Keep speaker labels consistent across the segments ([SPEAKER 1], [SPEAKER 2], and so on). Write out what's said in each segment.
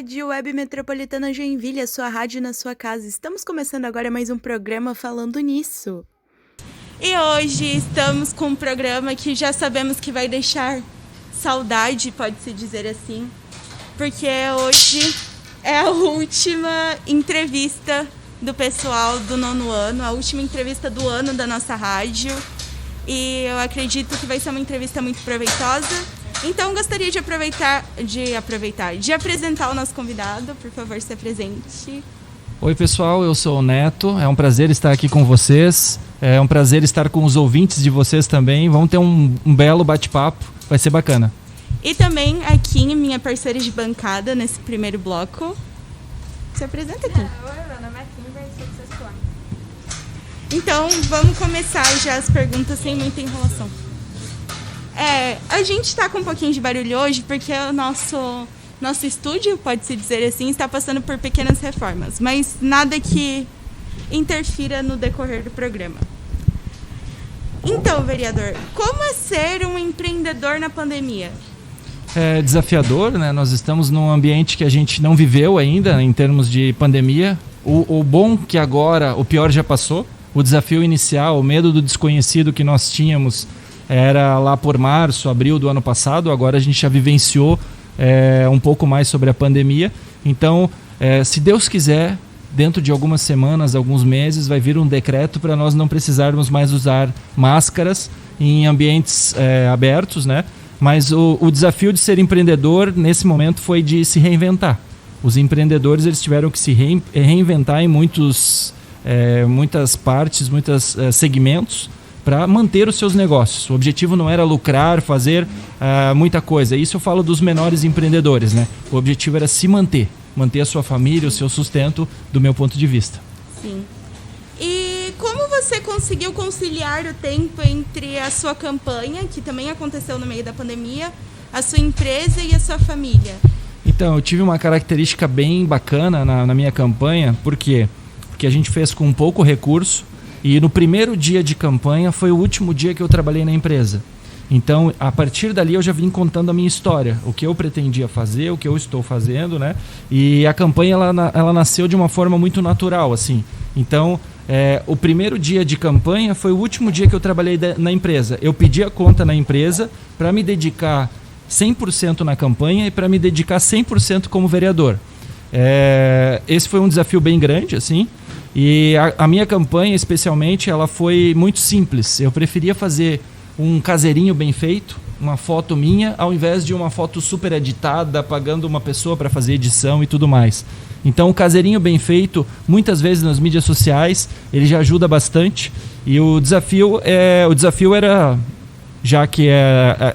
[SPEAKER 1] Rádio Web Metropolitana Joinville, a sua rádio na sua casa. Estamos começando agora mais um programa falando nisso. E hoje estamos com um programa que já sabemos que vai deixar saudade, pode-se dizer assim, porque hoje é a última entrevista do pessoal do 9º ano, a última entrevista do ano da nossa rádio. E eu acredito que vai ser uma entrevista muito proveitosa. Então, gostaria de apresentar o nosso convidado. Por favor, se apresente.
[SPEAKER 2] Oi, pessoal, eu sou o Neto. É um prazer estar aqui com vocês. É um prazer estar com os ouvintes de vocês também. Vamos ter um belo bate-papo. Vai ser bacana.
[SPEAKER 1] E também a Kim, minha parceira de bancada nesse primeiro bloco. Se apresenta, Kim.
[SPEAKER 3] Oi, meu nome é Kim, sou do sexto ano.
[SPEAKER 1] Então, vamos começar já as perguntas sem muita enrolação. A gente está com um pouquinho de barulho hoje porque o nosso estúdio, pode-se dizer assim, está passando por pequenas reformas, mas nada que interfira no decorrer do programa. Então, vereador, como é ser um empreendedor na pandemia?
[SPEAKER 2] É desafiador, né? Nós estamos num ambiente que a gente não viveu ainda em termos de pandemia. O bom que agora o pior já passou. O desafio inicial, o medo do desconhecido que nós tínhamos era lá por março, abril do ano passado. Agora a gente já vivenciou um pouco mais sobre a pandemia. Então, se Deus quiser, dentro de algumas semanas, alguns meses, vai vir um decreto para nós não precisarmos mais usar máscaras em ambientes abertos, né? Mas o desafio de ser empreendedor nesse momento foi de se reinventar. Os empreendedores eles tiveram que se reinventar em muitas partes, muitos segmentos, para manter os seus negócios. O objetivo não era lucrar, fazer muita coisa. Isso eu falo dos menores empreendedores, né? O objetivo era se manter a sua família, o seu sustento, do meu ponto de vista.
[SPEAKER 1] Sim. E como você conseguiu conciliar o tempo entre a sua campanha, que também aconteceu no meio da pandemia, a sua empresa e a sua família?
[SPEAKER 2] Então, eu tive uma característica bem bacana na minha campanha. Por quê? Porque a gente fez com pouco recurso. E no primeiro dia de campanha foi o último dia que eu trabalhei na empresa. Então, a partir dali eu já vim contando a minha história, o que eu pretendia fazer, o que eu estou fazendo, né? E a campanha ela nasceu de uma forma muito natural, assim. Então, o primeiro dia de campanha foi o último dia que eu trabalhei na empresa. Eu pedi a conta na empresa para me dedicar 100% na campanha e para me dedicar 100% como vereador. Esse foi um desafio bem grande, assim. E a minha campanha, especialmente, ela foi muito simples. Eu preferia fazer um caseirinho bem feito, uma foto minha, ao invés de uma foto super editada, pagando uma pessoa para fazer edição e tudo mais. Então, o caseirinho bem feito, muitas vezes nas mídias sociais, ele já ajuda bastante. E o desafio era, já que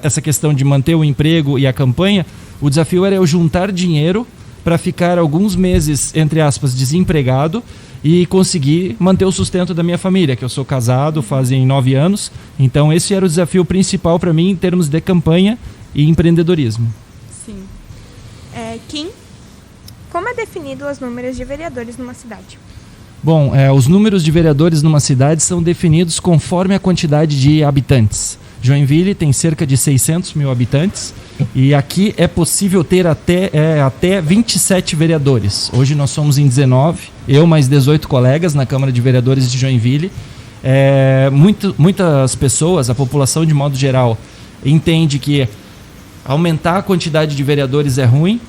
[SPEAKER 2] essa questão de manter o emprego e a campanha, o desafio era eu juntar dinheiro para ficar alguns meses, entre aspas, desempregado, e conseguir manter o sustento da minha família, que eu sou casado, fazem 9 anos. Então esse era o desafio principal para mim em termos de campanha e empreendedorismo.
[SPEAKER 1] Sim. Kim?
[SPEAKER 3] Como é definido os números de vereadores numa cidade?
[SPEAKER 2] Bom, os números de vereadores numa cidade são definidos conforme a quantidade de habitantes. Joinville tem cerca de 600 mil habitantes e aqui é possível ter até 27 vereadores. Hoje nós somos em 19, eu mais 18 colegas na Câmara de Vereadores de Joinville. Muitas pessoas, a população de modo geral, entende que aumentar a quantidade de vereadores é ruim.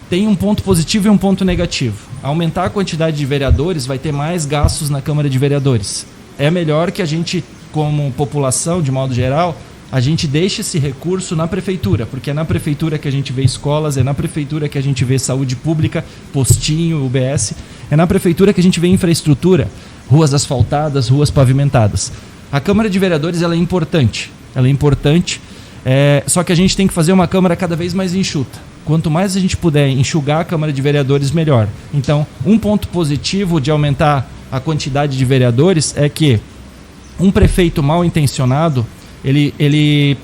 [SPEAKER 2] Tem um ponto positivo e um ponto negativo. Aumentar a quantidade de vereadores vai ter mais gastos na Câmara de Vereadores. É melhor que a gente, como população, de modo geral, a gente deixe esse recurso na prefeitura, porque é na prefeitura que a gente vê escolas, é na prefeitura que a gente vê saúde pública, postinho, UBS, é na prefeitura que a gente vê infraestrutura, ruas asfaltadas, ruas pavimentadas. A Câmara de Vereadores ela é importante, só que a gente tem que fazer uma Câmara cada vez mais enxuta. Quanto mais a gente puder enxugar a Câmara de Vereadores, melhor. Então, um ponto positivo de aumentar a quantidade de vereadores é que um prefeito mal intencionado, ele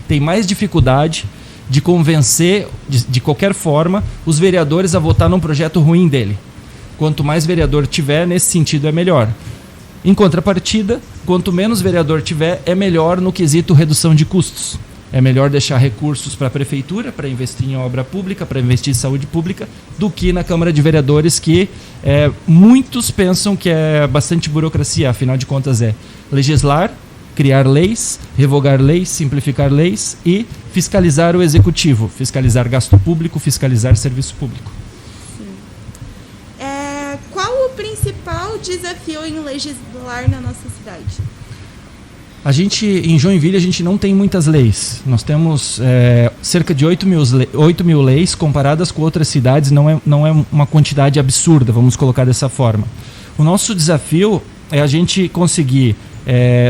[SPEAKER 2] tem mais dificuldade de convencer, de qualquer forma, os vereadores a votar num projeto ruim dele. Quanto mais vereador tiver, nesse sentido é melhor. Em contrapartida, quanto menos vereador tiver, é melhor no quesito redução de custos. É melhor deixar recursos para a prefeitura, para investir em obra pública, para investir em saúde pública, do que na Câmara de Vereadores, que muitos pensam que é bastante burocracia. Afinal de contas, é legislar, criar leis, revogar leis, simplificar leis e fiscalizar o executivo, fiscalizar gasto público, fiscalizar serviço público.
[SPEAKER 1] Qual o principal desafio em legislar na nossa cidade?
[SPEAKER 2] Em Joinville, a gente não tem muitas leis. Nós temos cerca de 8 mil leis comparadas com outras cidades. Não é uma quantidade absurda, vamos colocar dessa forma. O nosso desafio é a gente conseguir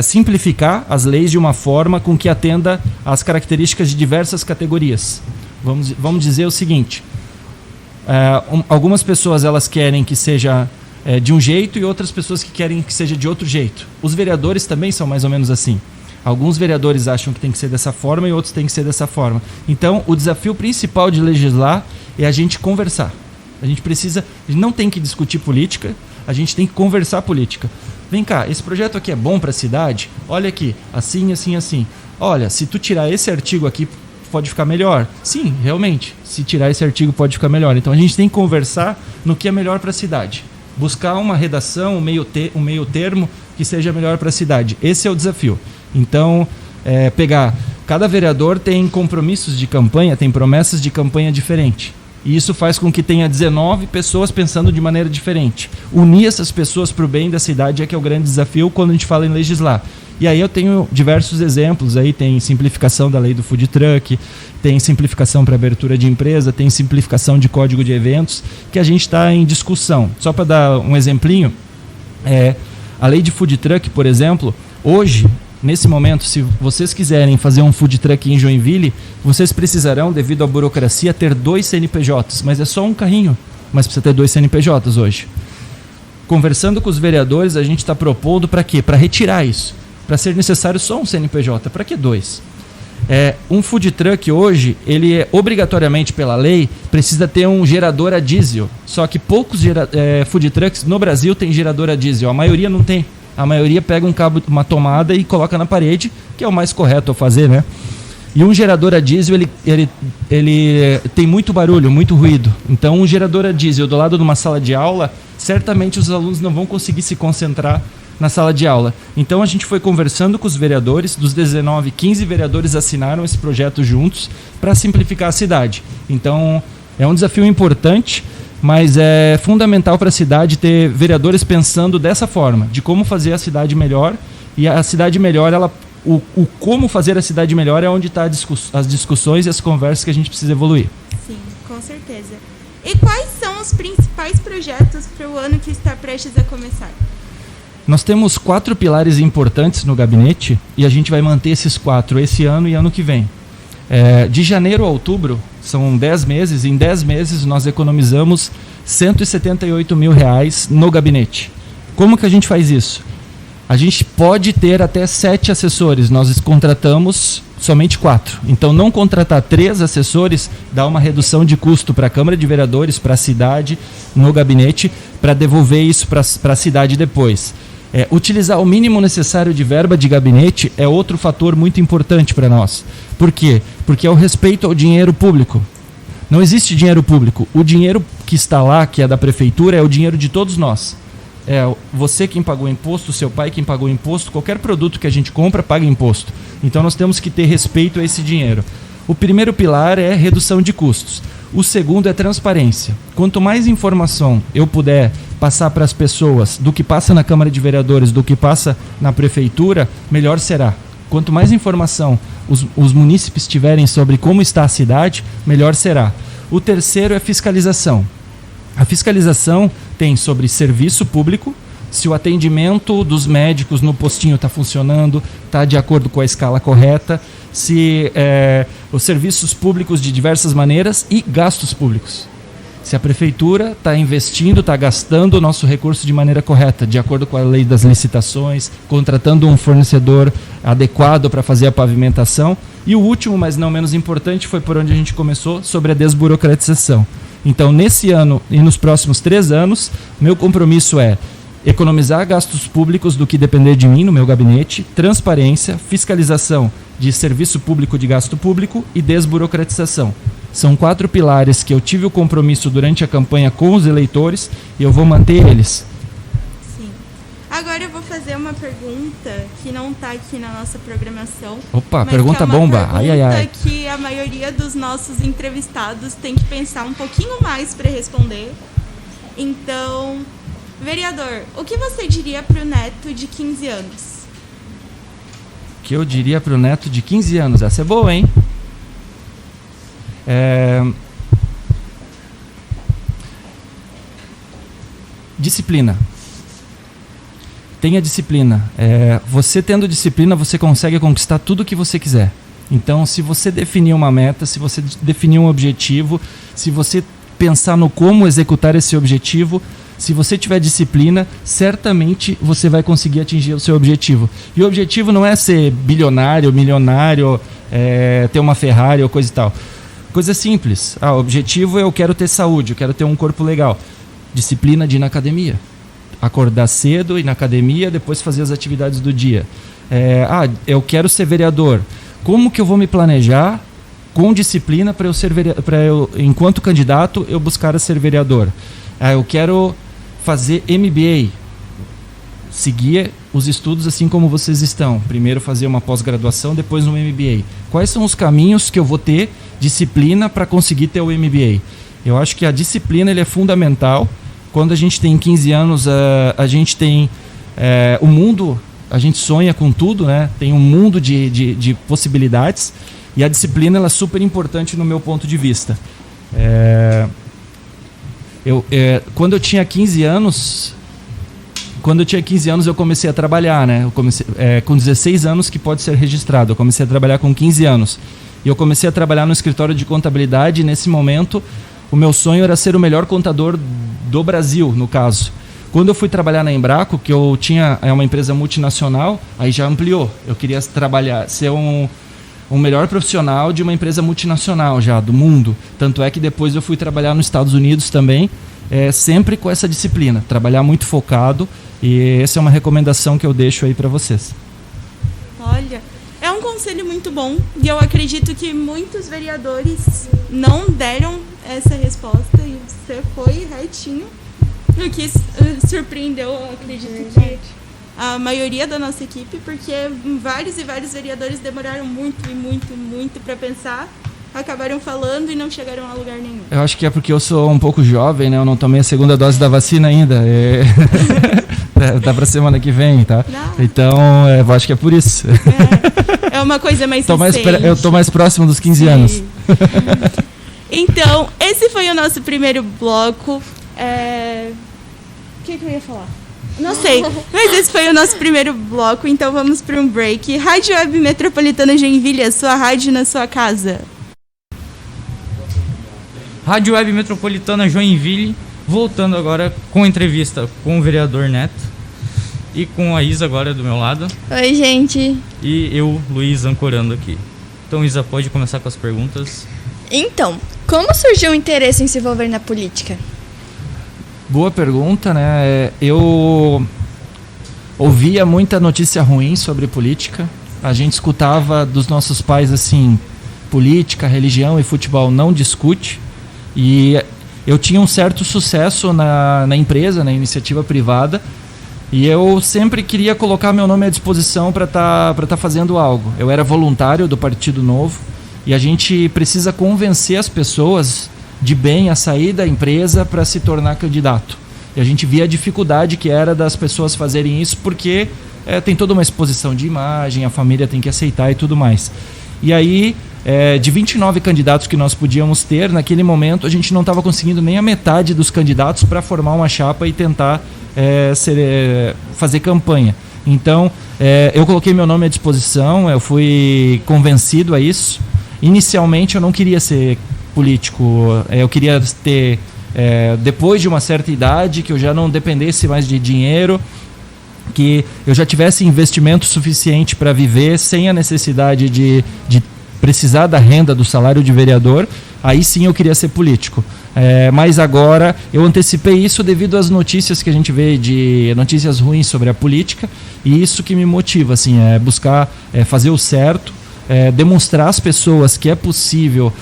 [SPEAKER 2] simplificar as leis de uma forma com que atenda às características de diversas categorias. Vamos dizer o seguinte, algumas pessoas elas querem que seja de um jeito e outras pessoas que querem que seja de outro jeito. Os vereadores também são mais ou menos assim. Alguns vereadores acham que tem que ser dessa forma e outros tem que ser dessa forma. Então, o desafio principal de legislar é a gente conversar. A gente não tem que discutir política, a gente tem que conversar política. Vem cá, esse projeto aqui é bom para a cidade? Olha aqui, assim, assim, assim. Olha, se tu tirar esse artigo aqui, pode ficar melhor. Sim, realmente, se tirar esse artigo pode ficar melhor. Então, a gente tem que conversar no que é melhor para a cidade. Buscar uma redação, um meio termo que seja melhor para a cidade. Esse é o desafio. Então, cada vereador tem compromissos de campanha, tem promessas de campanha diferente. E isso faz com que tenha 19 pessoas pensando de maneira diferente. Unir essas pessoas para o bem da cidade é que é o grande desafio quando a gente fala em legislar. E aí eu tenho diversos exemplos, aí tem simplificação da lei do food truck, tem simplificação para abertura de empresa, tem simplificação de código de eventos, que a gente está em discussão. Só para dar um exemplinho, a lei de food truck, por exemplo, hoje, nesse momento, se vocês quiserem fazer um food truck em Joinville, vocês precisarão, devido à burocracia, ter 2 CNPJs, mas é só um carrinho, mas precisa ter 2 CNPJs hoje. Conversando com os vereadores, a gente está propondo para quê? Para retirar isso. Para ser necessário só um CNPJ. Para que 2? Um food truck hoje, ele obrigatoriamente pela lei, precisa ter um gerador a diesel. Só que poucos food trucks no Brasil têm gerador a diesel. A maioria não tem. A maioria pega um cabo, uma tomada e coloca na parede, que é o mais correto a fazer, né? E um gerador a diesel, ele tem muito barulho, muito ruído. Então, um gerador a diesel do lado de uma sala de aula, certamente os alunos não vão conseguir se concentrar na sala de aula. Então a gente foi conversando com os vereadores, dos 19, 15 vereadores assinaram esse projeto juntos para simplificar a cidade. Então é um desafio importante, mas é fundamental para a cidade ter vereadores pensando dessa forma, de como fazer a cidade melhor. E a cidade melhor, o como fazer a cidade melhor é onde está as discussões e as conversas que a gente precisa evoluir.
[SPEAKER 1] Sim, com certeza. E quais são os principais projetos para o ano que está prestes a começar?
[SPEAKER 2] Nós temos 4 pilares importantes no gabinete e a gente vai manter esses 4 esse ano e ano que vem. De janeiro a outubro, são 10 meses, em 10 meses nós economizamos R$178 mil no gabinete. Como que a gente faz isso? A gente pode ter até 7 assessores, nós contratamos somente 4. Então não contratar 3 assessores dá uma redução de custo para a Câmara de Vereadores, para a cidade, no gabinete, para devolver isso para a cidade depois. Utilizar o mínimo necessário de verba de gabinete é outro fator muito importante para nós. Por quê? Porque é o respeito ao dinheiro público. Não existe dinheiro público. O dinheiro que está lá, que é da prefeitura, é o dinheiro de todos nós. É você quem pagou imposto, seu pai quem pagou imposto, qualquer produto que a gente compra paga imposto. Então nós temos que ter respeito a esse dinheiro. O primeiro pilar é redução de custos. O segundo é transparência. Quanto mais informação eu puder passar para as pessoas do que passa na Câmara de Vereadores, do que passa na Prefeitura, melhor será. Quanto mais informação os munícipes tiverem sobre como está a cidade, melhor será. O terceiro é fiscalização. A fiscalização tem sobre serviço público, se o atendimento dos médicos no postinho está funcionando, está de acordo com a escala correta, se os serviços públicos de diversas maneiras e gastos públicos. Se a prefeitura está investindo, está gastando o nosso recurso de maneira correta, de acordo com a lei das licitações, contratando um fornecedor adequado para fazer a pavimentação. E o último, mas não menos importante, foi por onde a gente começou, sobre a desburocratização. Então, nesse ano e nos próximos 3 anos, meu compromisso é economizar gastos públicos do que depender de mim no meu gabinete, transparência, fiscalização de serviço público de gasto público e desburocratização. São 4 pilares que eu tive o compromisso durante a campanha com os eleitores e eu vou manter eles.
[SPEAKER 1] Sim. Agora eu vou fazer uma pergunta que não está aqui na nossa programação.
[SPEAKER 2] Opa,
[SPEAKER 1] mas
[SPEAKER 2] pergunta
[SPEAKER 1] que é uma
[SPEAKER 2] bomba.
[SPEAKER 1] pergunta que a maioria dos nossos entrevistados tem que pensar um pouquinho mais para responder. Então, vereador, o que você diria para o neto de 15 anos?
[SPEAKER 2] O que eu diria para o neto de 15 anos? Essa é boa, hein? Disciplina. Tenha disciplina. Você tendo disciplina, você consegue conquistar tudo o que você quiser. Então, se você definir uma meta, se você definir um objetivo, se você pensar no como executar esse objetivo, se você tiver disciplina, certamente você vai conseguir atingir o seu objetivo. E o objetivo não é ser bilionário, milionário, ter uma Ferrari ou coisa e tal. Coisa simples. O objetivo é eu quero ter saúde, eu quero ter um corpo legal. Disciplina de ir na academia. Acordar cedo, ir na academia, depois fazer as atividades do dia. Eu quero ser vereador. Como que eu vou me planejar com disciplina para eu enquanto candidato, eu buscar ser vereador? Eu quero fazer MBA. Seguir os estudos assim como vocês estão. Primeiro fazer uma pós-graduação, depois um MBA. Quais são os caminhos que eu vou ter disciplina para conseguir ter o MBA? Eu acho que a disciplina ele é fundamental. Quando a gente tem 15 anos, a gente tem o mundo, a gente sonha com tudo, né? Tem um mundo de possibilidades e a disciplina ela é super importante no meu ponto de vista. Quando eu tinha 15 anos, eu comecei a trabalhar, né? Eu comecei, com 16 anos que pode ser registrado. Eu comecei a trabalhar com 15 anos. E eu comecei a trabalhar no escritório de contabilidade e nesse momento o meu sonho era ser o melhor contador do Brasil, no caso. Quando eu fui trabalhar na Embraco, que eu tinha uma empresa multinacional, aí já ampliou. Eu queria ser um melhor profissional de uma empresa multinacional já, do mundo. Tanto é que depois eu fui trabalhar nos Estados Unidos também, sempre com essa disciplina. Trabalhar muito focado e essa é uma recomendação que eu deixo aí para vocês.
[SPEAKER 1] Olha, é um conselho muito bom e eu acredito que muitos vereadores não deram essa resposta e você foi retinho, o que surpreendeu, eu acredito que a maioria da nossa equipe, porque vários e vários vereadores demoraram muito para pensar, acabaram falando e não chegaram a lugar nenhum.
[SPEAKER 2] Eu acho que é porque eu sou um pouco jovem, né? Eu não tomei a segunda dose da vacina ainda. Dá pra semana que vem, tá? Não. Então, eu acho que é por isso.
[SPEAKER 1] É uma coisa mais
[SPEAKER 2] eu tô mais próximo dos 15 anos.
[SPEAKER 1] Então, esse foi o nosso primeiro bloco. O que eu ia falar? Não sei, mas esse foi o nosso primeiro bloco, então vamos para um break. Rádio Web Metropolitana Joinville, sua rádio na sua casa.
[SPEAKER 4] Rádio Web Metropolitana Joinville, voltando agora com a entrevista com o vereador Neto e com a Isa agora do meu lado.
[SPEAKER 5] Oi, gente.
[SPEAKER 4] E eu, Luiz, ancorando aqui. Então, Isa, pode começar com as perguntas?
[SPEAKER 5] Então, como surgiu o interesse em se envolver na política?
[SPEAKER 2] Boa pergunta, né? Eu ouvia muita notícia ruim sobre política. A gente escutava dos nossos pais assim, política, religião e futebol não discute. E eu tinha um certo sucesso na empresa, na iniciativa privada, e eu sempre queria colocar meu nome à disposição para tá fazendo algo. Eu era voluntário do Partido Novo e a gente precisa convencer as pessoas de bem a sair da empresa para se tornar candidato. E a gente via a dificuldade que era das pessoas fazerem isso porque tem toda uma exposição de imagem, a família tem que aceitar e tudo mais. E aí, de 29 candidatos que nós podíamos ter, naquele momento a gente não estava conseguindo nem a metade dos candidatos para formar uma chapa e tentar fazer campanha. Então, eu coloquei meu nome à disposição, eu fui convencido a isso. Inicialmente eu não queria ser político, eu queria ter, depois de uma certa idade, que eu já não dependesse mais de dinheiro, que eu já tivesse investimento suficiente para viver sem a necessidade de precisar da renda do salário de vereador, aí sim eu queria ser político. Mas agora eu antecipei isso devido às notícias que a gente vê, de notícias ruins sobre a política, e isso que me motiva, assim, buscar fazer o certo, demonstrar às pessoas que é possível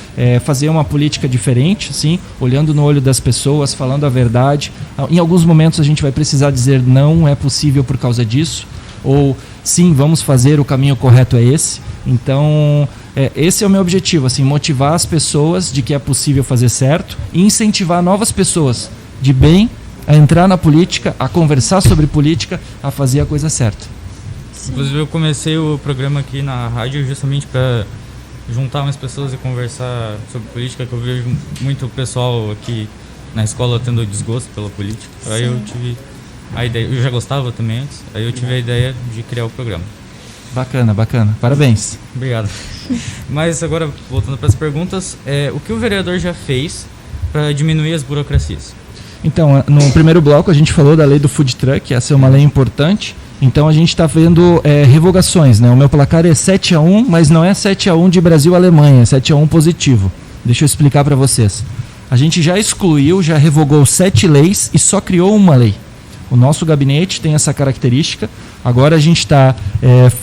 [SPEAKER 2] fazer uma política diferente, assim, olhando no olho das pessoas, falando a verdade. Em alguns momentos a gente vai precisar dizer não é possível por causa disso, ou sim, vamos fazer, o caminho correto é esse. Então esse é o meu objetivo, assim, motivar as pessoas de que é possível fazer certo e incentivar novas pessoas de bem a entrar na política, a conversar sobre política, a fazer a coisa certa.
[SPEAKER 4] Inclusive eu comecei o programa aqui na rádio justamente para juntar umas pessoas e conversar sobre política, que eu vejo muito pessoal aqui na escola tendo desgosto pela política. Sim. Aí eu tive a ideia, eu já gostava também antes, aí eu tive a ideia de criar o programa.
[SPEAKER 2] Bacana, bacana. Parabéns.
[SPEAKER 4] Obrigado. Mas agora, voltando para as perguntas, o que o vereador já fez para diminuir as burocracias?
[SPEAKER 2] Então, no primeiro bloco a gente falou da lei do food truck, essa é uma lei importante. Então a gente está vendo revogações, né? O meu placar é 7-1, mas não é 7-1 de Brasil-Alemanha, é 7-1 positivo. Deixa eu explicar para vocês. A gente já excluiu, já revogou 7 leis e só criou uma lei. O nosso gabinete tem essa característica. Agora a gente está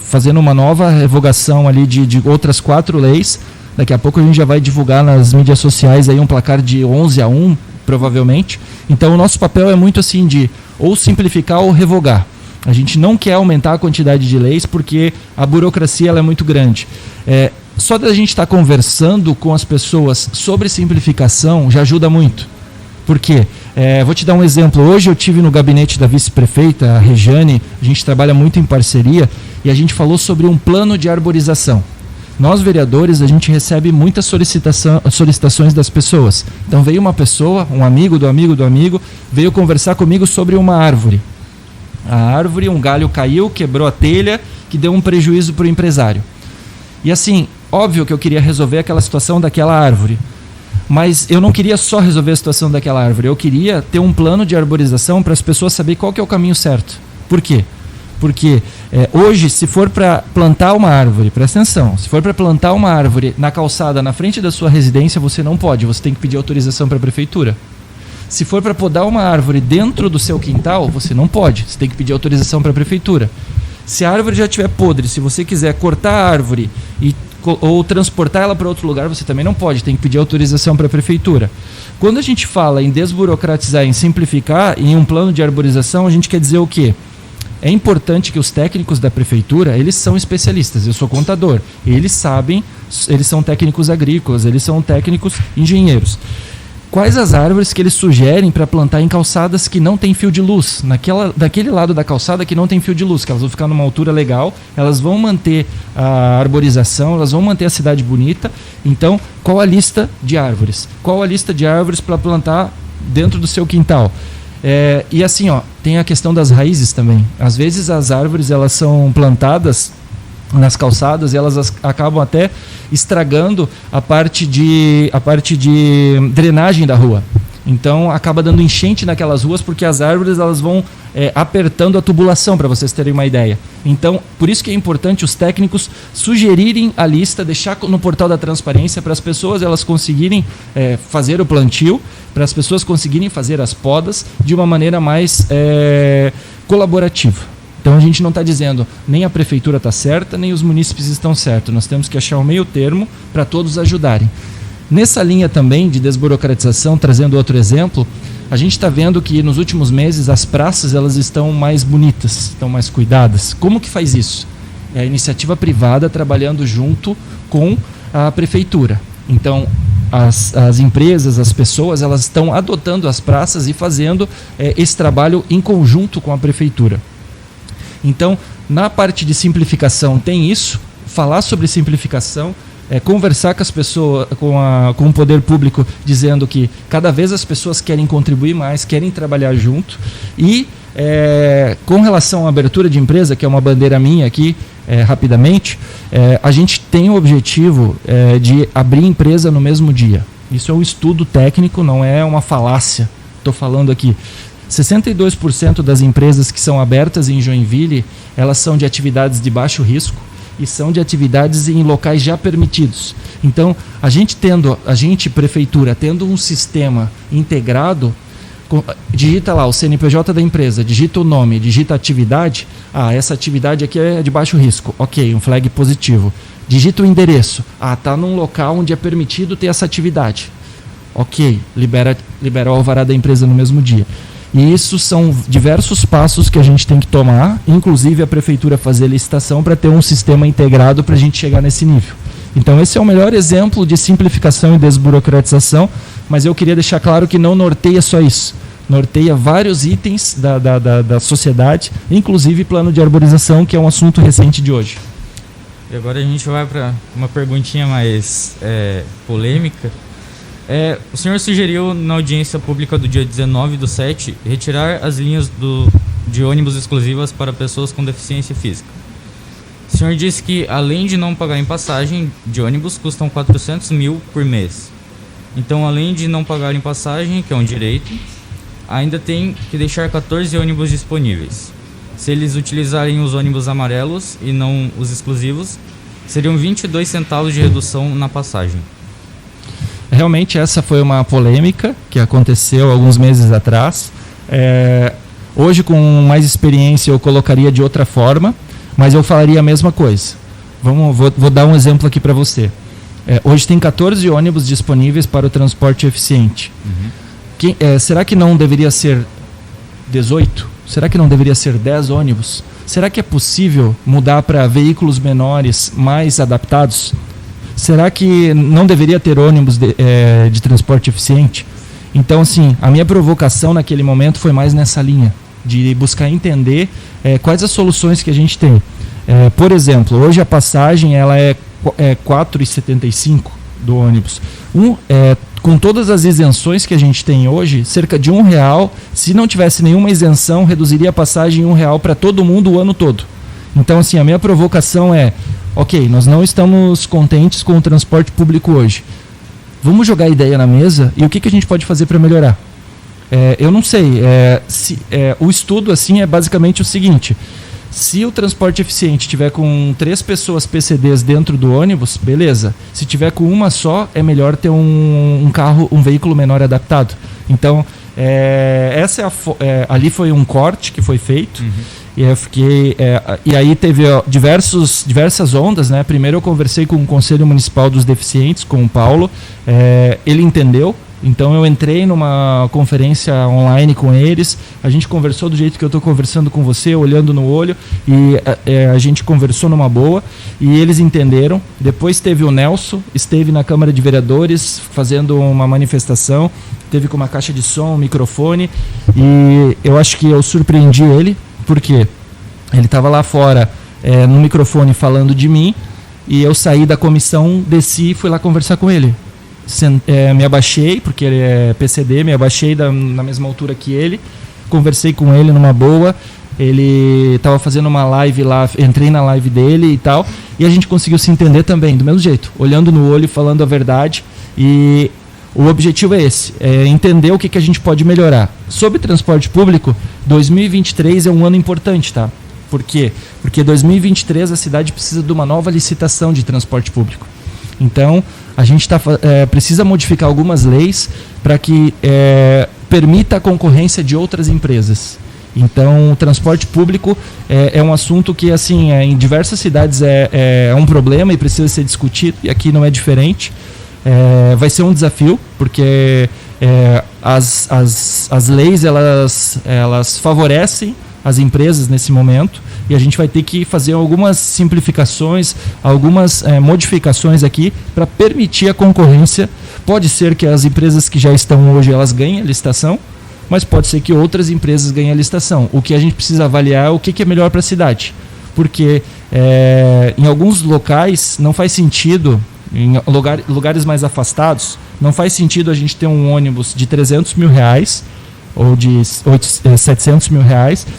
[SPEAKER 2] fazendo uma nova revogação ali de outras 4 leis. Daqui a pouco a gente já vai divulgar nas mídias sociais aí um placar de 11-1, provavelmente. Então o nosso papel é muito assim de ou simplificar ou revogar. A gente não quer aumentar a quantidade de leis porque a burocracia ela é muito grande. Só da gente estar conversando com as pessoas sobre simplificação já ajuda muito. Por quê? Vou te dar um exemplo. Hoje eu estive no gabinete da vice-prefeita, a Rejane, a gente trabalha muito em parceria, e a gente falou sobre um plano de arborização. Nós, vereadores, a gente recebe muitas solicitações das pessoas. Então veio uma pessoa, um amigo do amigo do amigo, veio conversar comigo sobre uma árvore. A árvore, um galho caiu, quebrou a telha, que deu um prejuízo para o empresário. E assim, óbvio que eu queria resolver aquela situação daquela árvore, mas eu não queria só resolver a situação daquela árvore, eu queria ter um plano de arborização para as pessoas saberem qual que é o caminho certo. Por quê? Porque hoje, se for para plantar uma árvore, presta atenção, se for para plantar uma árvore na calçada, na frente da sua residência, você não pode, você tem que pedir autorização para a prefeitura. Se for para podar uma árvore dentro do seu quintal, você não pode. Você tem que pedir autorização para a prefeitura. Se a árvore já estiver podre, se você quiser cortar a árvore ou transportar ela para outro lugar, você também não pode. Tem que pedir autorização para a prefeitura. Quando a gente fala em desburocratizar, em simplificar, em um plano de arborização, a gente quer dizer o quê? É importante que os técnicos da prefeitura, eles são especialistas. Eu sou contador. Eles sabem, eles são técnicos agrícolas, eles são técnicos engenheiros. Quais as árvores que eles sugerem para plantar em calçadas que não tem fio de luz? Daquele lado da calçada que não tem fio de luz, que elas vão ficar numa altura legal, elas vão manter a arborização, elas vão manter a cidade bonita. Então, qual a lista de árvores? Qual a lista de árvores para plantar dentro do seu quintal? E assim, tem a questão das raízes também. Às vezes as árvores elas são plantadas nas calçadas e elas acabam até estragando a parte de drenagem da rua. Então acaba dando enchente naquelas ruas porque as árvores elas vão apertando a tubulação, para vocês terem uma ideia. Então, por isso que é importante os técnicos sugerirem a lista, deixar no portal da transparência para as pessoas elas conseguirem fazer o plantio, para as pessoas conseguirem fazer as podas de uma maneira mais colaborativa. Então a gente não está dizendo nem a prefeitura está certa, nem os munícipes estão certos. Nós temos que achar um meio termo para todos ajudarem. Nessa linha também de desburocratização, trazendo outro exemplo, a gente está vendo que nos últimos meses as praças elas estão mais bonitas, estão mais cuidadas. Como que faz isso? É a iniciativa privada trabalhando junto com a prefeitura. Então as empresas, as pessoas, elas estão adotando as praças e fazendo esse trabalho em conjunto com a prefeitura. Então, na parte de simplificação tem isso, falar sobre simplificação, conversar com as pessoas, com o poder público, dizendo que cada vez as pessoas querem contribuir mais, querem trabalhar junto. E com relação à abertura de empresa, que é uma bandeira minha aqui, rapidamente, a gente tem o objetivo de abrir empresa no mesmo dia. Isso é um estudo técnico, não é uma falácia. Estou falando aqui. 62% das empresas que são abertas em Joinville, elas são de atividades de baixo risco, e são de atividades em locais já permitidos. Então, a gente, prefeitura, tendo um sistema integrado, digita lá o CNPJ da empresa, digita o nome, digita a atividade. Essa atividade aqui é de baixo risco. Ok, um flag positivo. Digita o endereço. Está num local onde é permitido ter essa atividade. Ok, libera o alvará da empresa no mesmo dia. E isso são diversos passos que a gente tem que tomar, inclusive a prefeitura fazer licitação para ter um sistema integrado para a gente chegar nesse nível. Então esse é o melhor exemplo de simplificação e desburocratização, mas eu queria deixar claro que não norteia só isso. Norteia vários itens da sociedade, inclusive plano de arborização, que é um assunto recente de hoje.
[SPEAKER 4] E agora a gente vai para uma perguntinha mais polêmica. O senhor sugeriu na audiência pública do dia 19/7 retirar as linhas de ônibus exclusivas para pessoas com deficiência física. O senhor disse que, além de não pagar em passagem de ônibus, custam 400 mil por mês. Então, além de não pagar em passagem, que é um direito, ainda tem que deixar 14 ônibus disponíveis. Se eles utilizarem os ônibus amarelos e não os exclusivos, seriam 22 centavos de redução na passagem.
[SPEAKER 2] Realmente essa foi uma polêmica que aconteceu alguns meses atrás. Hoje, com mais experiência, eu colocaria de outra forma, mas eu falaria a mesma coisa. Vou dar um exemplo aqui para você. Hoje tem 14 ônibus disponíveis para o transporte eficiente. Será que não deveria ser 18? Será que não deveria ser 10 ônibus? Será que é possível mudar para veículos menores, mais adaptados? Será que não deveria ter ônibus de transporte eficiente? Então, assim, a minha provocação naquele momento foi mais nessa linha, de buscar entender quais as soluções que a gente tem. Por exemplo, hoje a passagem ela é R$ 4,75 do ônibus. Com todas as isenções que a gente tem hoje, cerca de R$1, se não tivesse nenhuma isenção, reduziria a passagem em R$1 para todo mundo o ano todo. Então, assim, a minha provocação é: ok, nós não estamos contentes com o transporte público hoje. Vamos jogar a ideia na mesa e o que a gente pode fazer para melhorar? Eu não sei. O estudo assim é basicamente o seguinte: se o transporte eficiente tiver com 3 pessoas PCDs dentro do ônibus, beleza. Se tiver com uma só, é melhor ter um veículo menor adaptado. Então, ali foi um corte que foi feito. Uhum. E aí teve diversas ondas, né? Primeiro eu conversei com o Conselho Municipal dos Deficientes, com o Paulo. Ele entendeu. Então eu entrei numa conferência online com eles, a gente conversou do jeito que eu estou conversando com você, olhando no olho, e a gente conversou numa boa, e eles entenderam. Depois teve o Nelson, esteve na Câmara de Vereadores fazendo uma manifestação, teve com uma caixa de som, um microfone, e eu acho que eu surpreendi ele, porque ele estava lá fora no microfone falando de mim, e eu saí da comissão, desci e fui lá conversar com ele. Me abaixei, porque ele é PCD, me abaixei na mesma altura que ele, conversei com ele numa boa, ele estava fazendo uma live lá, entrei na live dele e tal, e a gente conseguiu se entender também, do mesmo jeito, olhando no olho, falando a verdade, e o objetivo é esse, entender o que a gente pode melhorar. Sobre transporte público, 2023 é um ano importante, tá? Por quê? Porque 2023 a cidade precisa de uma nova licitação de transporte público. Então, a gente precisa modificar algumas leis para que permita a concorrência de outras empresas. Então, o transporte público é um assunto que, assim, em diversas cidades é um problema e precisa ser discutido, e aqui não é diferente. Vai ser um desafio, porque as leis elas favorecem as empresas nesse momento, e a gente vai ter que fazer algumas simplificações, algumas modificações aqui para permitir a concorrência. Pode ser que as empresas que já estão hoje elas ganhem a licitação, mas pode ser que outras empresas ganhem a licitação. O que a gente precisa avaliar é o que é melhor para a cidade, porque em alguns locais não faz sentido, em lugares mais afastados, não faz sentido a gente ter um ônibus de R$300 mil ou de R$700 mil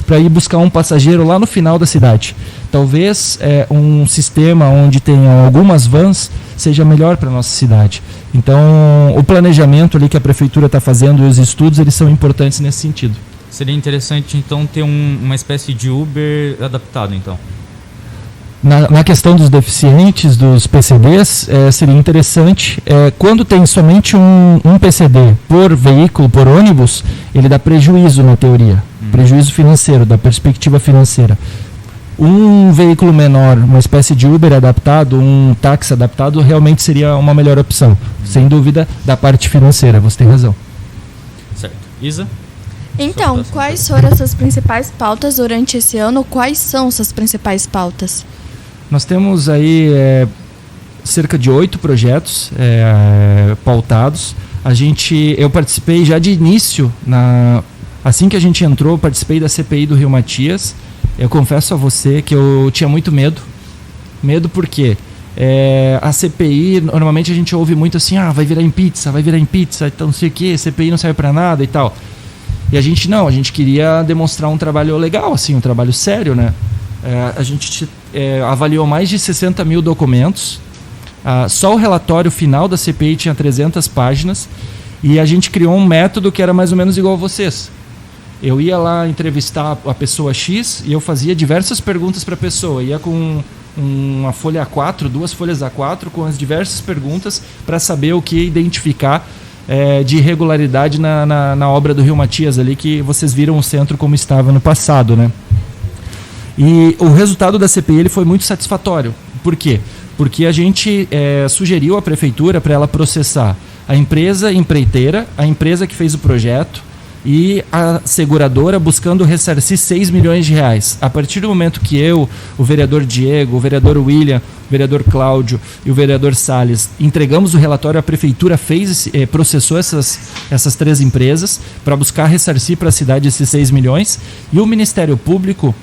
[SPEAKER 2] para ir buscar um passageiro lá no final da cidade. Talvez um sistema onde tenham algumas vans seja melhor para a nossa cidade. Então, o planejamento ali que a prefeitura está fazendo e os estudos, eles são importantes nesse sentido.
[SPEAKER 4] Seria interessante, então, ter uma espécie de Uber adaptado, então?
[SPEAKER 2] Na questão dos deficientes, dos PCDs, seria interessante, quando tem somente um PCD por veículo, por ônibus, ele dá prejuízo na teoria, prejuízo financeiro, da perspectiva financeira. Um veículo menor, uma espécie de Uber adaptado, um táxi adaptado, realmente seria uma melhor opção, sem dúvida, da parte financeira, você tem razão.
[SPEAKER 4] Certo. Isa?
[SPEAKER 5] Então, quais foram as suas principais pautas durante esse ano? Quais são suas principais pautas?
[SPEAKER 2] Nós temos aí cerca de 8 projetos pautados. Eu participei já de início, assim que a gente entrou, participei da CPI do Rio Matias. Eu confesso a você que eu tinha muito medo. Medo porque a CPI, normalmente a gente ouve muito assim, vai virar em pizza, então não sei o que, CPI não serve para nada e tal. E a gente queria demonstrar um trabalho legal, assim, um trabalho sério, né? A gente avaliou mais de 60 mil documentos. Só o relatório final da CPI tinha 300 páginas. E a gente criou um método que era mais ou menos igual a vocês. Eu ia lá entrevistar a pessoa X e eu fazia diversas perguntas para a pessoa. Ia com uma folha A4, 2 folhas A4, com as diversas perguntas para saber o que identificar de irregularidade na obra do Rio Matias ali, que vocês viram o centro como estava no passado, né? E o resultado da CPI ele foi muito satisfatório. Por quê? Porque a gente sugeriu à prefeitura para ela processar a empresa empreiteira, a empresa que fez o projeto e a seguradora, buscando ressarcir 6 milhões de reais. A partir do momento que eu, o vereador Diego, o vereador William, o vereador Cláudio e o vereador Salles entregamos o relatório, a prefeitura processou essas 3 empresas para buscar ressarcir para a cidade esses 6 milhões. E o Ministério Público,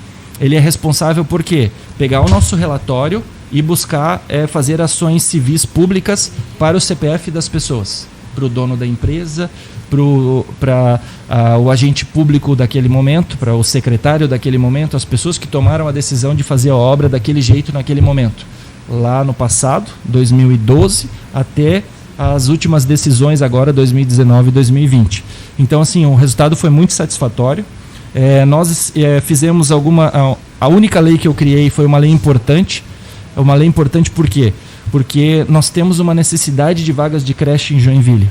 [SPEAKER 2] ele é responsável por quê? Pegar o nosso relatório e buscar fazer ações civis públicas para o CPF das pessoas, para o dono da empresa, para o agente público daquele momento, para o secretário daquele momento, as pessoas que tomaram a decisão de fazer a obra daquele jeito naquele momento. Lá no passado, 2012, até as últimas decisões agora, 2019 e 2020. Então, assim, o resultado foi muito satisfatório. Nós fizemos a única lei que eu criei foi uma lei importante. É uma lei importante por quê? Porque nós temos uma necessidade de vagas de creche em Joinville.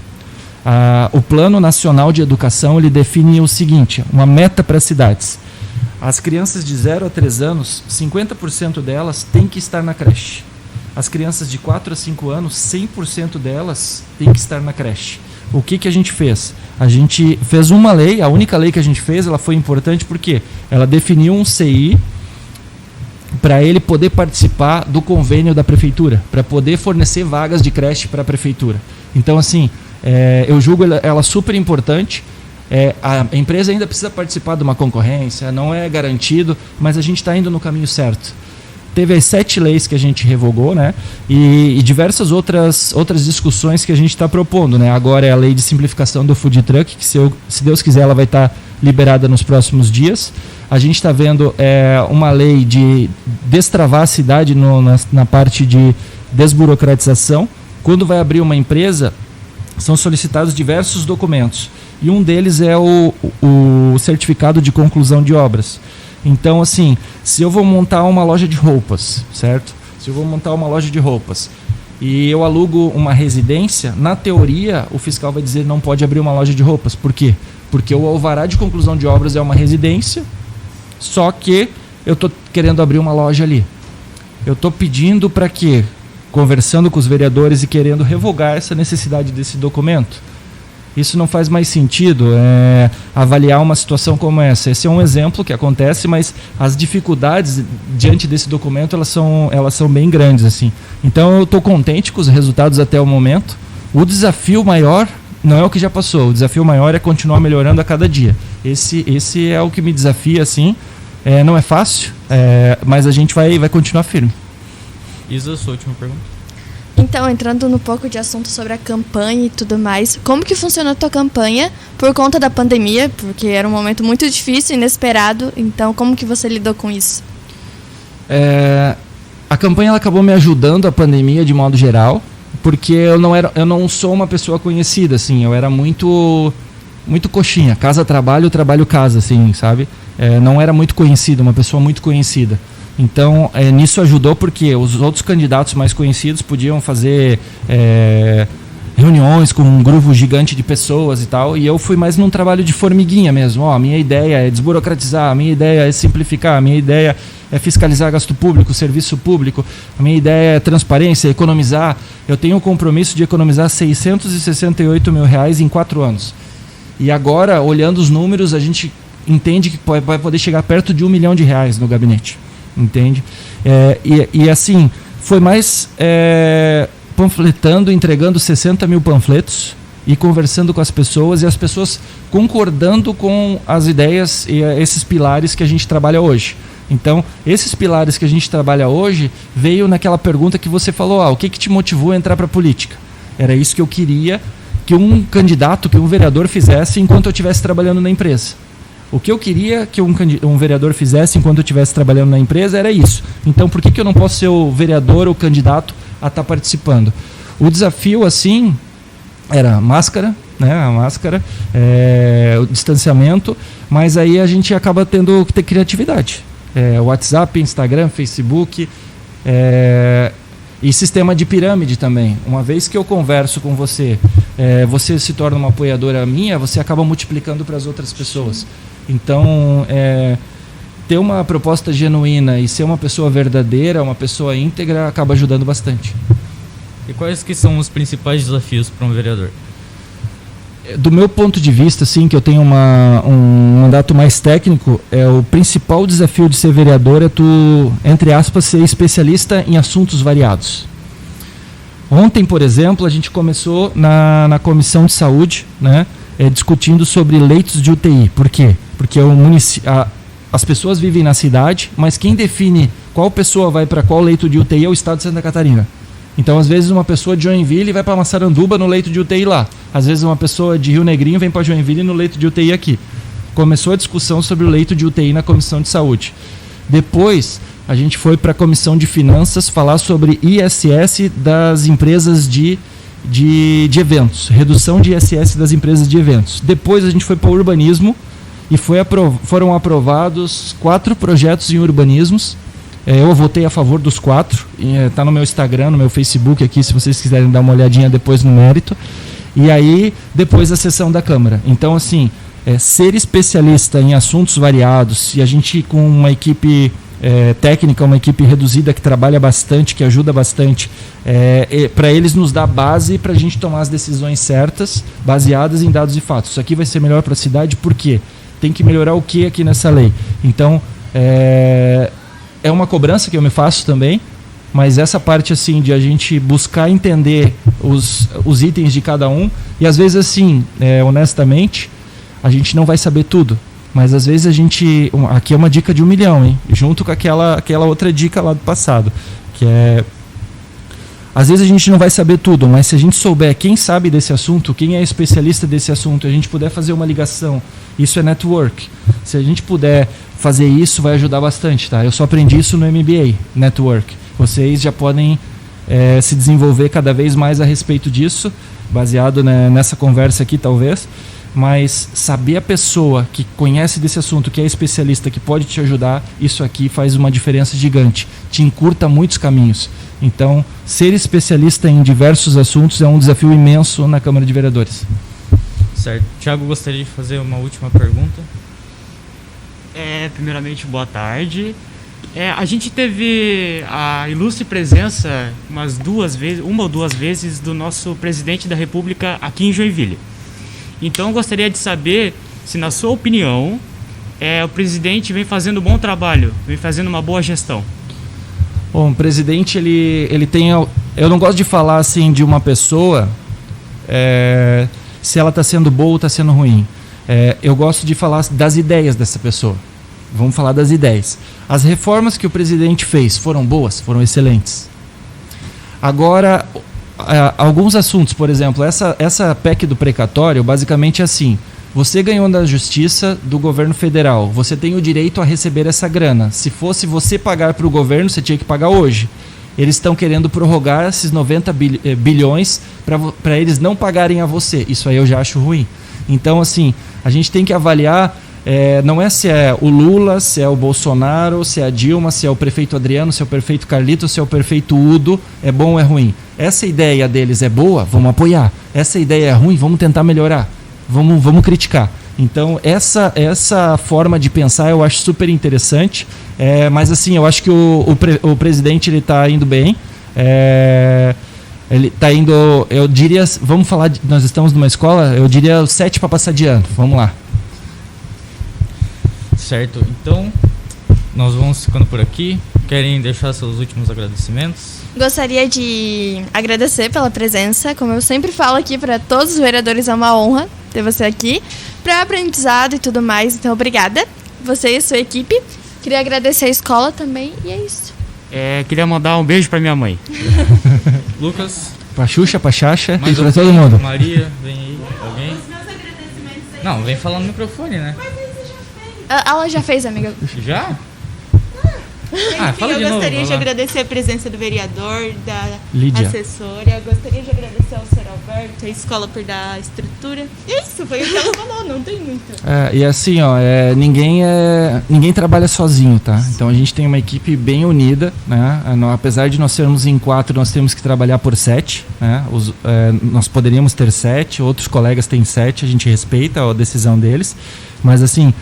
[SPEAKER 2] O Plano Nacional de Educação ele define o seguinte, uma meta para as cidades. As crianças de 0 a 3 anos, 50% delas têm que estar na creche. As crianças de 4 a 5 anos, 100% delas têm que estar na creche. O que a gente fez? A gente fez uma lei, a única lei que a gente fez, ela foi importante porque ela definiu um CI para ele poder participar do convênio da prefeitura, para poder fornecer vagas de creche para a prefeitura. Então, assim, eu julgo ela super importante. A empresa ainda precisa participar de uma concorrência, não é garantido, mas a gente está indo no caminho certo. Teve as 7 leis que a gente revogou, né? E diversas outras discussões que a gente está propondo, né? Agora é a lei de simplificação do food truck, que se Deus quiser ela vai estar liberada nos próximos dias. A gente está vendo uma lei de destravar a cidade na parte de desburocratização. Quando vai abrir uma empresa, são solicitados diversos documentos. E um deles é o certificado de conclusão de obras. Então, assim, se eu vou montar uma loja de roupas, certo? Se eu vou montar uma loja de roupas e eu alugo uma residência, na teoria, o fiscal vai dizer não pode abrir uma loja de roupas. Por quê? Porque o alvará de conclusão de obras é uma residência, só que eu estou querendo abrir uma loja ali. Eu estou pedindo para quê? Conversando com os vereadores e querendo revogar essa necessidade desse documento. Isso não faz mais sentido avaliar uma situação como essa. Esse é um exemplo que acontece, mas as dificuldades diante desse documento elas são bem grandes, assim. Então eu estou contente com os resultados até o momento. O desafio maior não é o que já passou. O desafio maior é continuar melhorando a cada dia. Esse é o que me desafia, assim. Não é fácil, mas a gente vai continuar firme.
[SPEAKER 4] Isa, sua última pergunta.
[SPEAKER 5] Então, entrando um pouco de assunto sobre a campanha e tudo mais, como que funcionou a tua campanha por conta da pandemia? Porque era um momento muito difícil, inesperado, então como que você lidou com isso?
[SPEAKER 2] A campanha ela acabou me ajudando a pandemia de modo geral, porque eu não sou uma pessoa conhecida, assim, eu era muito coxinha, casa trabalho, trabalho casa, assim, sabe? Não era muito conhecido, uma pessoa muito conhecida. Então, nisso ajudou porque os outros candidatos mais conhecidos podiam fazer reuniões com um grupo gigante de pessoas e tal, e eu fui mais num trabalho de formiguinha mesmo. A minha ideia é desburocratizar, a minha ideia é simplificar, a minha ideia é fiscalizar gasto público, serviço público, a minha ideia é transparência, economizar. Eu tenho o compromisso de economizar R$668 mil em 4 anos. E agora, olhando os números, a gente entende que vai poder chegar perto de R$1 milhão no gabinete. Entende? E assim, foi mais panfletando, entregando 60 mil panfletos e conversando com as pessoas, e as pessoas concordando com as ideias e esses pilares que a gente trabalha hoje. Então, esses pilares que a gente trabalha hoje veio naquela pergunta que você falou, o que te motivou a entrar para a política? Era isso que eu queria que um candidato, que um vereador fizesse enquanto eu estivesse trabalhando na empresa. O que eu queria que um vereador fizesse enquanto eu estivesse trabalhando na empresa era isso. Então, por que eu não posso ser o vereador ou candidato a estar participando? O desafio, assim, era máscara, né? A máscara, o distanciamento, mas aí a gente acaba tendo que ter criatividade. WhatsApp, Instagram, Facebook, e sistema de pirâmide também. Uma vez que eu converso com você, você se torna uma apoiadora minha, você acaba multiplicando para as outras pessoas. Então, ter uma proposta genuína e ser uma pessoa verdadeira, uma pessoa íntegra, acaba ajudando bastante.
[SPEAKER 4] E quais que são os principais desafios para um vereador?
[SPEAKER 2] Do meu ponto de vista, assim, que eu tenho um mandato mais técnico, o principal desafio de ser vereador é tu, entre aspas, ser especialista em assuntos variados. Ontem, por exemplo, a gente começou na Comissão de Saúde, né, discutindo sobre leitos de UTI. Por quê? Porque as pessoas vivem na cidade, mas quem define qual pessoa vai para qual leito de UTI é o Estado de Santa Catarina. Então, às vezes, uma pessoa de Joinville vai para Massaranduba no leito de UTI lá. Às vezes, uma pessoa de Rio Negrinho vem para Joinville no leito de UTI aqui. Começou a discussão sobre o leito de UTI na Comissão de Saúde. Depois, a gente foi para a Comissão de Finanças falar sobre ISS das empresas de eventos. Redução de ISS das empresas de eventos. Depois, a gente foi para o urbanismo e foram aprovados 4 projetos em urbanismos. Eu votei a favor dos 4, está no meu Instagram, no meu Facebook aqui, se vocês quiserem dar uma olhadinha depois no mérito. E aí, depois a sessão da Câmara. Então, assim, ser especialista em assuntos variados, e a gente com uma equipe técnica, uma equipe reduzida que trabalha bastante, que ajuda bastante, para eles nos dar base para a gente tomar as decisões certas, baseadas em dados e fatos. Isso aqui vai ser melhor para a cidade, por quê? Tem que melhorar o que aqui nessa lei? Então, é uma cobrança que eu me faço também, mas essa parte assim de a gente buscar entender os itens de cada um, e às vezes assim, honestamente, a gente não vai saber tudo, mas às vezes a gente, aqui é uma dica de 1 milhão, hein? Junto com aquela outra dica lá do passado, que às vezes a gente não vai saber tudo, mas se a gente souber quem sabe desse assunto, quem é especialista desse assunto, a gente puder fazer uma ligação, isso é network. Se a gente puder fazer isso, vai ajudar bastante, tá? Eu só aprendi isso no MBA, network. Vocês já podem se desenvolver cada vez mais a respeito disso, baseado nessa conversa aqui, talvez. Mas saber a pessoa que conhece desse assunto, que é especialista, que pode te ajudar, isso aqui faz uma diferença gigante. Te encurta muitos caminhos. Então, ser especialista em diversos assuntos é um desafio imenso na Câmara de Vereadores.
[SPEAKER 4] Certo. Tiago, gostaria de fazer uma última pergunta.
[SPEAKER 6] Primeiramente, boa tarde. A gente teve a ilustre presença uma ou duas vezes do nosso presidente da República aqui em Joinville. Então, gostaria de saber se, na sua opinião, o presidente vem fazendo um bom trabalho, vem fazendo uma boa gestão.
[SPEAKER 2] Bom, o presidente, ele tem... Eu não gosto de falar assim de uma pessoa, se ela está sendo boa ou está sendo ruim. Eu gosto de falar das ideias dessa pessoa. Vamos falar das ideias. As reformas que o presidente fez foram boas, foram excelentes. Agora, alguns assuntos, por exemplo, essa PEC do precatório, basicamente é assim: você ganhou da justiça do governo federal, você tem o direito a receber essa grana. Se fosse você pagar para o governo, você tinha que pagar hoje. Eles estão querendo prorrogar esses 90 bilhões para eles não pagarem a você. Isso aí eu já acho ruim. Então, assim, a gente tem que avaliar não é se é o Lula, se é o Bolsonaro, se é a Dilma, se é o prefeito Adriano, se é o prefeito Carlito, se é o prefeito Udo, é bom ou é ruim. Essa ideia deles é boa, vamos apoiar. Essa ideia é ruim, vamos tentar melhorar. Vamos criticar. Então, essa forma de pensar eu acho super interessante. Mas assim, eu acho que o presidente ele está indo bem. Ele está indo, eu diria, vamos falar, nós estamos numa escola, eu diria 7 para passar de ano. Vamos lá.
[SPEAKER 4] Certo, então nós vamos ficando por aqui. Querem deixar seus últimos agradecimentos?
[SPEAKER 5] Gostaria de agradecer pela presença. Como eu sempre falo aqui para todos os vereadores, é uma honra ter você aqui para aprendizado e tudo mais. Então, obrigada, você e a sua equipe. Queria agradecer a escola também e é isso.
[SPEAKER 6] Queria mandar um beijo para minha mãe.
[SPEAKER 4] Lucas?
[SPEAKER 2] Pra Xuxa, pra Xaxa e
[SPEAKER 4] Mais
[SPEAKER 2] pra
[SPEAKER 4] alguém?
[SPEAKER 2] todo mundo.
[SPEAKER 4] Maria, vem aí. Alguém? Não, vem falando no microfone, né?
[SPEAKER 5] Ela já fez, amiga.
[SPEAKER 4] Já?
[SPEAKER 1] Enfim,
[SPEAKER 4] fala de
[SPEAKER 1] eu
[SPEAKER 4] novo,
[SPEAKER 1] gostaria
[SPEAKER 4] vai
[SPEAKER 1] de
[SPEAKER 4] lá.
[SPEAKER 1] agradecer a presença do vereador, da
[SPEAKER 2] Lídia.
[SPEAKER 1] assessora. Eu gostaria de agradecer ao Sr. Alberto, a escola por dar a estrutura. Isso, foi o que ela falou, não tem muito.
[SPEAKER 2] E assim, ninguém trabalha sozinho, tá? Então a gente tem uma equipe bem unida, né? Apesar de nós sermos em 4, nós temos que trabalhar por 7, né? Nós poderíamos ter 7, outros colegas têm 7, a gente respeita a decisão deles. Mas assim,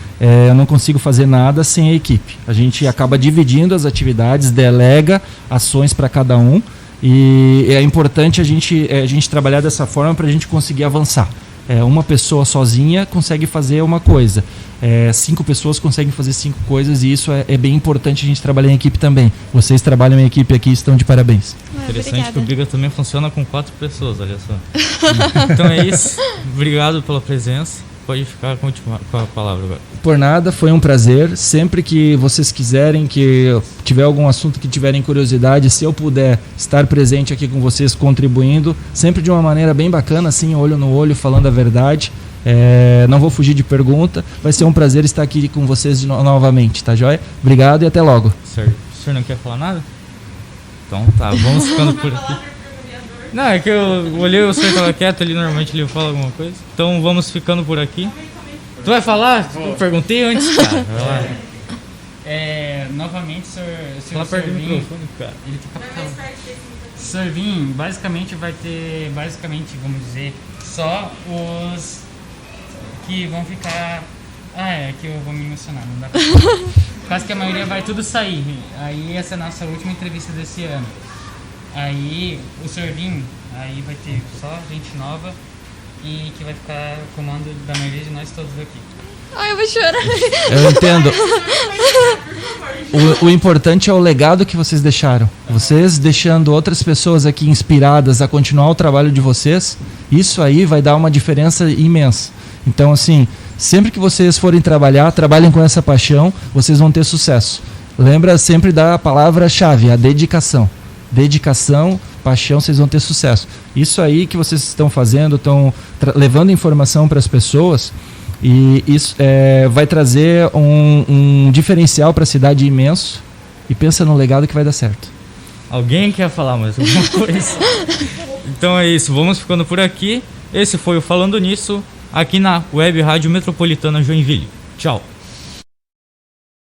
[SPEAKER 2] eu não consigo fazer nada sem a equipe. A gente acaba dividindo as atividades, delega ações para cada um e é importante a gente trabalhar dessa forma para a gente conseguir avançar. Uma pessoa sozinha consegue fazer uma coisa, 5 pessoas conseguem fazer 5 coisas e isso é bem importante a gente trabalhar em equipe também. Vocês trabalham em equipe aqui e estão de parabéns.
[SPEAKER 4] Interessante
[SPEAKER 5] Obrigada.
[SPEAKER 4] que o Briga também funciona com 4 pessoas, olha só. Então é isso. Obrigado pela presença. Pode ficar com a palavra agora.
[SPEAKER 2] Por nada, foi um prazer. Sempre que vocês quiserem, que tiver algum assunto que tiverem curiosidade, se eu puder estar presente aqui com vocês, contribuindo, sempre de uma maneira bem bacana, assim, olho no olho, falando a verdade. Não vou fugir de pergunta. Vai ser um prazer estar aqui com vocês novamente, tá joia? Obrigado e até logo.
[SPEAKER 4] Certo. O senhor não quer falar nada? Então tá, vamos ficando por aqui. Não, é que eu olhei, o senhor estava quieto ali, normalmente ele fala alguma coisa. Então vamos ficando por aqui. Tu vai falar? Eu perguntei antes, cara. Vai lá.
[SPEAKER 6] Novamente,
[SPEAKER 4] Fala perto do microfone, cara.
[SPEAKER 6] Ele tá Sorvin, basicamente vai ter, vamos dizer, só os que vão ficar... que eu vou me emocionar, não dá pra falar. Quase que a maioria vai tudo sair. Aí essa é a nossa última entrevista desse ano. Aí o Sorvin, aí vai ter só gente nova e que vai ficar comando da maioria de nós todos aqui.
[SPEAKER 5] Ai, eu vou chorar.
[SPEAKER 2] Eu entendo. O importante é o legado que vocês deixaram. Vocês deixando outras pessoas aqui inspiradas a continuar o trabalho de vocês, isso aí vai dar uma diferença imensa. Então, assim, sempre que vocês forem trabalhar, trabalhem com essa paixão, vocês vão ter sucesso. Lembra sempre da palavra-chave, a dedicação. Dedicação, paixão, vocês vão ter sucesso. Isso aí que vocês estão fazendo, estão levando informação para as pessoas, e isso vai trazer um diferencial para a cidade imenso, e pensa no legado que vai dar certo.
[SPEAKER 4] Alguém quer falar mais alguma coisa? Então é isso, vamos ficando por aqui. Esse foi o Falando Nisso, aqui na Web Rádio Metropolitana Joinville. Tchau.